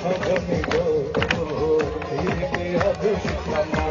সজনী গো ফিরতে আজ শিখলাম না।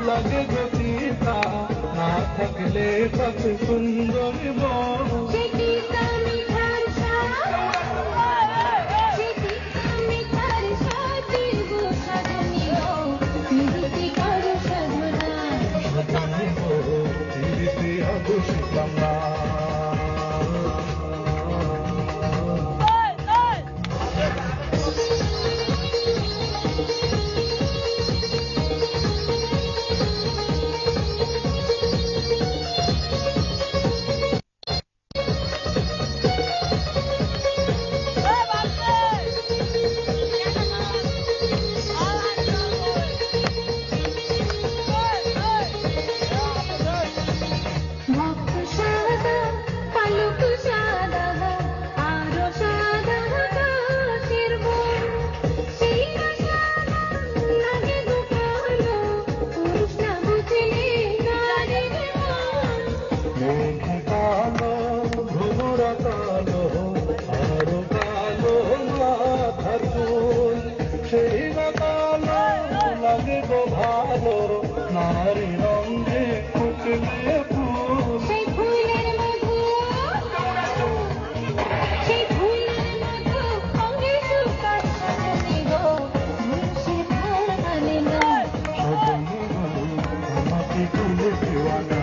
লাগে গতিটা না থাকলে কত সুন্দর শিখলাম না। লাগে গো ভালো নারী রঙে ফুটলে ফুল সেই ফুলের মধু অঙ্গে সুকার সজনী গো মুর্শিদ খানে না সজনী গো আমাকে তুলে দিওয়ানা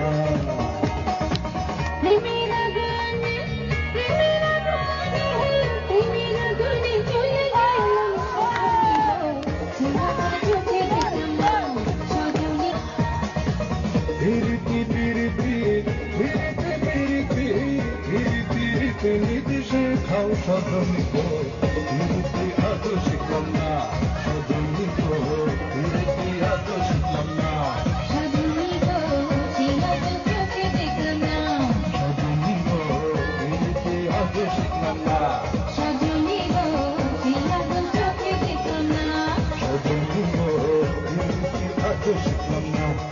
খাও সজনী গো ফিরতে আজ শিখলাম না সজনী গো ফিরতে আজ শিখলাম না সজনী গো চিরাগ চোখে দেখলাম না সজনী গো ফিরতে আজ শিখলাম না সজনী গো চিরাগ চোখে দেখলাম না সজনী গো ফিরতে আজ শিখলাম না।